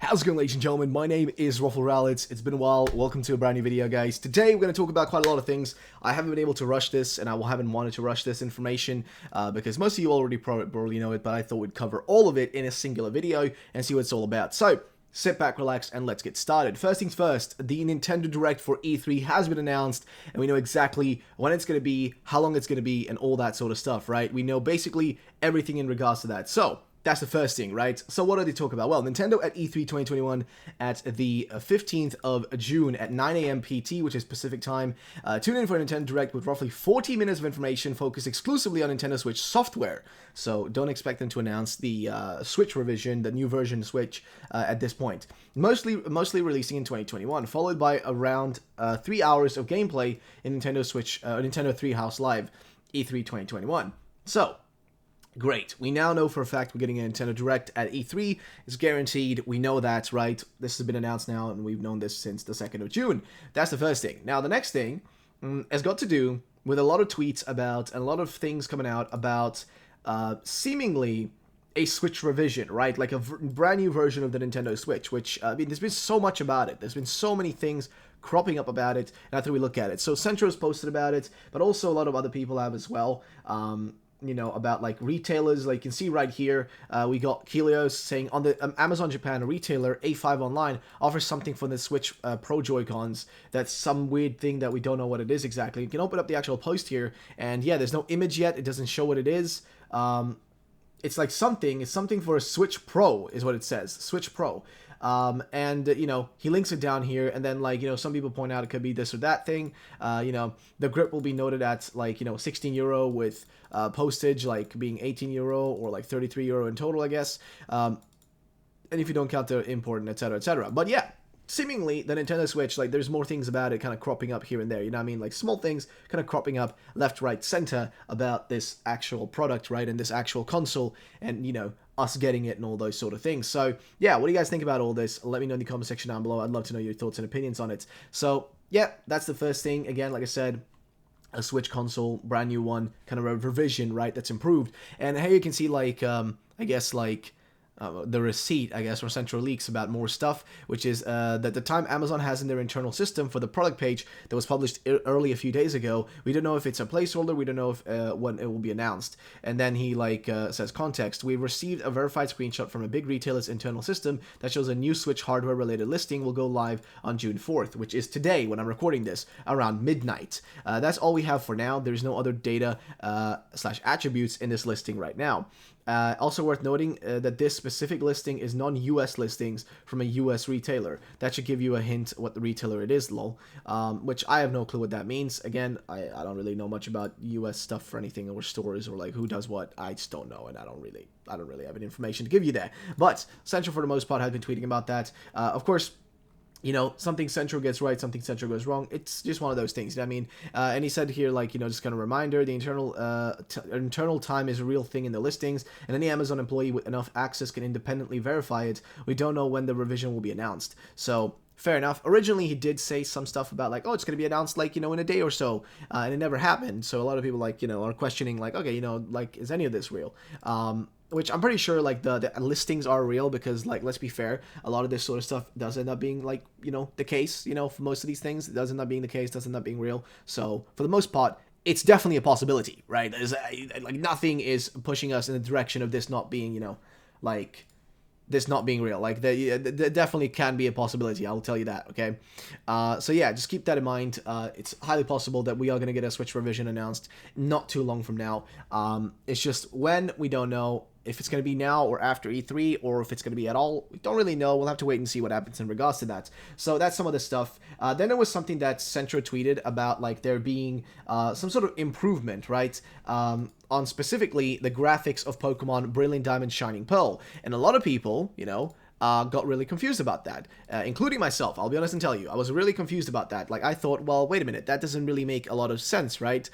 How's it going, ladies and gentlemen? My name is Ruffle Rallets. It's been a while. Welcome to a brand new video, guys. Today, we're going to talk about quite a lot of things. I haven't been able to rush this, and I haven't wanted to rush this information because most of you already probably know it, but I thought we'd cover all of it in a singular video and see what it's all about. So, sit back, relax, and let's get started. First things first, the Nintendo Direct for E3 has been announced, and we know exactly when it's going to be, how long it's going to be, and all that sort of stuff, right? We know basically everything in regards to that. So, that's the first thing, right? So what do they talk about? Well, Nintendo at E3 2021 at the 15th of June at 9 a.m. PT, which is Pacific time. Tune in for a Nintendo Direct with roughly 40 minutes of information focused exclusively on Nintendo Switch software. So don't expect them to announce the Switch revision, the new version Switch at this point. Mostly releasing in 2021, followed by around 3 hours of gameplay in Nintendo Switch, Nintendo 3 Live E3 2021. So, great. We now know for a fact we're getting a Nintendo Direct at E3. It's guaranteed. We know that, right? This has been announced now, and we've known this since the 2nd of June. That's the first thing. Now, the next thing has got to do with a lot of tweets about, and a lot of things coming out about seemingly a Switch revision, right? Like a brand new version of the Nintendo Switch, which, I mean, there's been so much about it. There's been so many things cropping up about it, and I thought we look at it. So, Centro's posted about it, but also a lot of other people have as well. You know, about like retailers, like you can see right here, we got Helios saying on the Amazon Japan, a retailer, A5 Online, offers something for the Switch Pro Joy-Cons. That's some weird thing that we don't know what it is exactly. You can open up the actual post here, and yeah, there's no image yet. It doesn't show what it is. It's like something, it's something for a Switch Pro, is what it says, Switch Pro. And, you know, he links it down here, and then, like, you know, some people point out it could be this or that thing. You know, the grip will be noted at, like, you know, 16 euro with postage, like, being 18 euro or, like, 33 euro in total, I guess. And if you don't count the import and et cetera, et cetera. But, yeah, seemingly, the Nintendo Switch, like, there's more things about it kind of cropping up here and there, you know what I mean? Like, small things kind of cropping up left, right, center about this actual product, right? And this actual console, and, you know, us getting it and all those sort of things. So, yeah, what do you guys think about all this? Let me know in the comment section down below. I'd love to know your thoughts and opinions on it. So, yeah, that's the first thing. Again, like I said, a Switch console, brand new one, kind of a revision, right, that's improved. And here you can see, like, I guess, like, the receipt, I guess, from Central Leaks about more stuff, which is that the time Amazon has in their internal system for the product page that was published early a few days ago, we don't know if it's a placeholder, we don't know if when it will be announced. And then he, like, says, context, we received a verified screenshot from a big retailer's internal system that shows a new Switch hardware-related listing will go live on June 4th, which is today when I'm recording this, around midnight. That's all we have for now. There's no other data slash attributes in this listing right now. Also worth noting that this specific listing is non-US listings from a US retailer. That should give you a hint what the retailer it is, lol. Which I have no clue what that means. Again, I don't really know much about US stuff for anything, or stores, or like who does what. I just don't know, and I don't really have any information to give you there. But Central, for the most part, has been tweeting about that. Of course, you know, something Central gets right, something Central goes wrong. It's just one of those things, you know what I mean? And he said here, like, you know, just kind of reminder, the internal time is a real thing in the listings, and any Amazon employee with enough access can independently verify it. We don't know when the revision will be announced. So, fair enough. Originally, he did say some stuff about, like, oh, it's going to be announced, like, you know, in a day or so, and it never happened. So a lot of people, like, you know, are questioning, like, okay, you know, like, is any of this real? Which I'm pretty sure, like, the listings are real because, like, let's be fair, a lot of this sort of stuff does end up being, like, you know, the case, you know, for most of these things. It does end up being the case, does end up being real. So, for the most part, it's definitely a possibility, right? There's, like, nothing is pushing us in the direction of this not being, you know, like, this not being real. Like, there definitely can be a possibility, I'll tell you that, okay? So yeah, just keep that in mind. It's highly possible that we are going to get a Switch revision announced not too long from now. It's just when, we don't know. If it's going to be now or after E3, or if it's going to be at all, we don't really know. We'll have to wait and see what happens in regards to that. So that's some of the stuff. Then there was something that Centro tweeted about, like, there being some sort of improvement, right? On specifically the graphics of Pokemon Brilliant Diamond Shining Pearl. And a lot of people, you know, got really confused about that, including myself. I'll be honest and tell you, I was really confused about that. Like, I thought, well, wait a minute, that doesn't really make a lot of sense, right?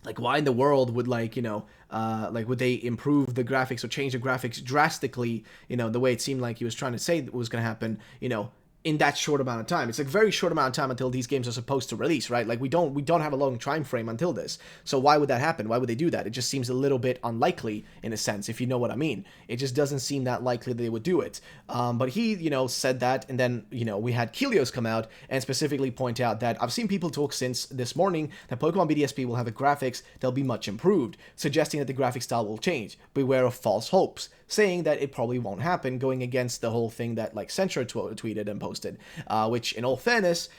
Like, why in the world would, like, you know, like, would they improve the graphics or change the graphics drastically, you know, the way it seemed like he was trying to say that was going to happen, you know, in that short amount of time. It's a very short amount of time until these games are supposed to release, right? Like we don't have a long time frame until this. So why would that happen? Why would they do that? It just seems a little bit unlikely in a sense, if you know what I mean. It just doesn't seem that likely they would do it. But he, said that, and then, we had Kelios come out and specifically point out that I've seen people talk since this morning that Pokemon BDSP will have a graphics that'll be much improved, suggesting that the graphic style will change. Beware of false hopes, saying that it probably won't happen, going against the whole thing that like Censure tweeted and posted, which in all fairness,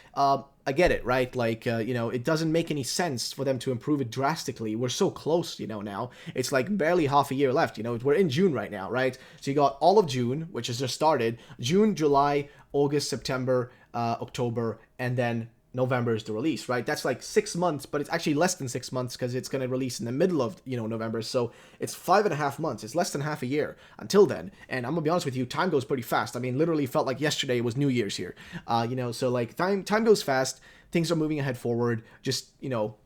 I get it, right? Like, it doesn't make any sense for them to improve it drastically. We're so close, now. It's like barely half a year left, We're in June right now, right? So you got all of June, which has just started. June, July, August, September, October, and then November is the release, right? That's like 6 months, but it's actually less than 6 months because it's going to release in the middle of, November. So it's 5.5 months. It's less than half a year until then. And I'm going to be honest with you, time goes pretty fast. I mean, literally felt like yesterday was New Year's here. So like time goes fast. Things are moving ahead forward, just,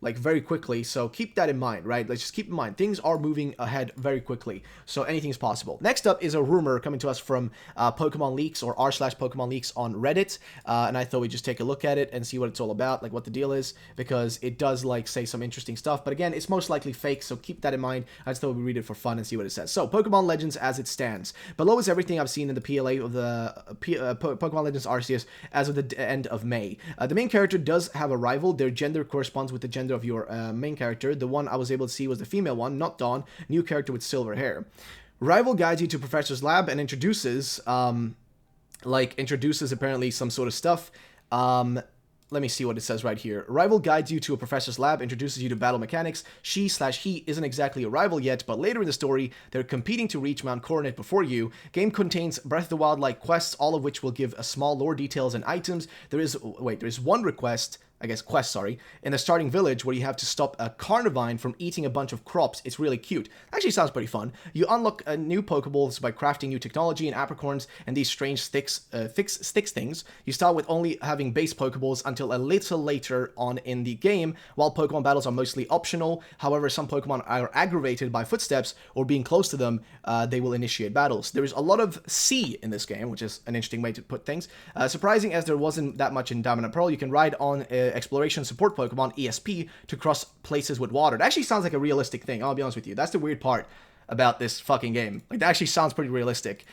like very quickly. So keep that in mind, right? Let's just keep in mind, things are moving ahead very quickly. So anything's possible. Next up is a rumor coming to us from Pokemon Leaks or r/Pokemon Leaks on Reddit. And I thought we'd just take a look at it and see what it's all about, like what the deal is, because it does like say some interesting stuff. But again, it's most likely fake. So keep that in mind. I just thought we'd read it for fun and see what it says. So Pokemon Legends as it stands. Below is everything I've seen in the PLA of the Pokemon Legends Arceus as of the end of May. The main character does have a rival. Their gender corresponds with the gender of your main character. The one I was able to see was the female one, not Dawn, new character with silver hair. Rival guides you to Professor's lab and introduces apparently some sort of stuff. Let me see what it says right here. Rival guides you to a professor's lab, introduces you to battle mechanics. She/he isn't exactly a rival yet, but later in the story, they're competing to reach Mount Coronet before you. Game contains Breath of the Wild-like quests, all of which will give a small lore details and items. There is one quest, in the starting village where you have to stop a Carnivine from eating a bunch of crops. It's really cute. Actually sounds pretty fun. You unlock new Pokeballs by crafting new technology and apricorns and these strange sticks things. You start with only having base Pokeballs until a little later on in the game, while Pokemon battles are mostly optional. However, some Pokemon are aggravated by footsteps or being close to them, they will initiate battles. There is a lot of sea in this game, which is an interesting way to put things. Surprising as there wasn't that much in Diamond and Pearl, you can ride on exploration support Pokemon, ESP, to cross places with water. It actually sounds like a realistic thing, I'll be honest with you. That's the weird part about this fucking game. Like, that actually sounds pretty realistic.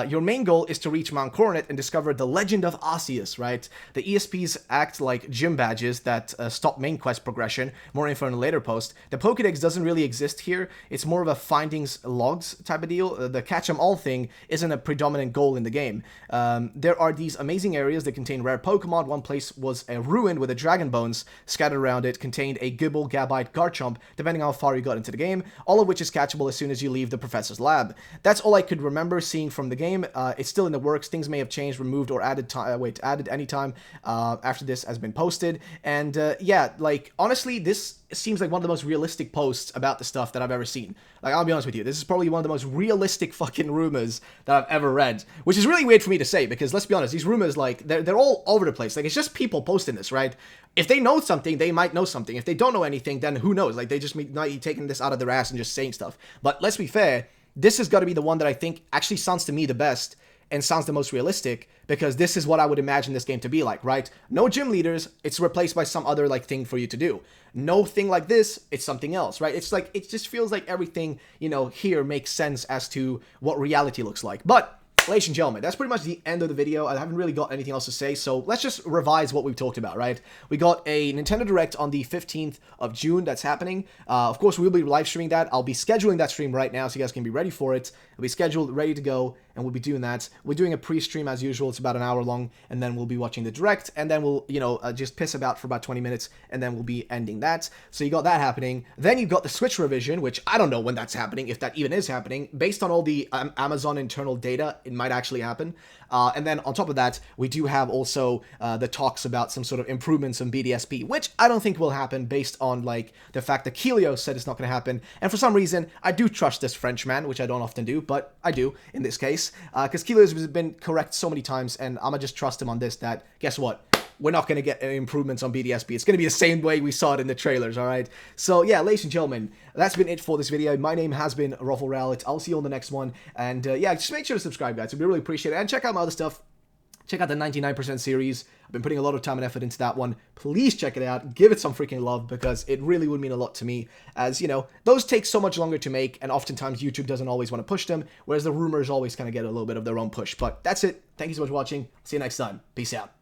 Your main goal is to reach Mount Coronet and discover the Legend of Arceus, right? The ESPs act like gym badges that stop main quest progression. More info in a later post. The Pokedex doesn't really exist here. It's more of a findings logs type of deal. The catch-em-all thing isn't a predominant goal in the game. There are these amazing areas that contain rare Pokemon. One place was a ruin with a dragon bones scattered around it, contained a Gible, Gabite, Garchomp, depending on how far you got into the game, all of which is catchable as soon as you leave the professor's lab. That's all I could remember seeing from the game. It's still in the works. Things may have changed, removed, or added anytime after this has been posted. And yeah, like, honestly, this seems like one of the most realistic posts about the stuff that I've ever seen. Like, I'll be honest with you, this is probably one of the most realistic fucking rumors that I've ever read, which is really weird for me to say, because let's be honest, these rumors, like, they're all over the place. Like, it's just people posting this, right? If they know something, they might know something. If they don't know anything, then who knows? Like, they just might be taking this out of their ass and just saying stuff. But let's be fair, this has got to be the one that I think actually sounds to me the best and sounds the most realistic, because this is what I would imagine this game to be like, right? No gym leaders, it's replaced by some other, like, thing for you to do. No thing like this, it's something else, right? It's like, it just feels like everything, here makes sense as to what reality looks like. But ladies and gentlemen, that's pretty much the end of the video. I haven't really got anything else to say, so let's just revise what we've talked about, right? We got a Nintendo Direct on the 15th of June that's happening. Of course, we'll be live streaming that. I'll be scheduling that stream right now so you guys can be ready for it. It'll be scheduled, ready to go, and we'll be doing that. We're doing a pre-stream as usual. It's about an hour long, and then we'll be watching the Direct, and then we'll, just piss about for about 20 minutes, and then we'll be ending that. So you got that happening. Then you've got the Switch revision, which I don't know when that's happening, if that even is happening. Based on all the Amazon internal data, it might actually happen. And then on top of that, we do have also the talks about some sort of improvements in BDSP, which I don't think will happen based on, like, the fact that Kelios said it's not going to happen. And for some reason, I do trust this Frenchman, which I don't often do, but I do in this case, because Kelios has been correct so many times, and I'm going to just trust him on this, that, guess what? We're not going to get any improvements on BDSP. It's going to be the same way we saw it in the trailers, alright? So, yeah, ladies and gentlemen, that's been it for this video. My name has been RuffleRowlet. I'll see you on the next one. And, yeah, just make sure to subscribe, guys. It'd be really appreciated. And check out my other stuff Check out the 99% series. I've been putting a lot of time and effort into that one. Please check it out. Give it some freaking love because it really would mean a lot to me. As, you know, those take so much longer to make and oftentimes YouTube doesn't always want to push them, whereas the rumors always kind of get a little bit of their own push. But that's it. Thank you so much for watching. See you next time. Peace out.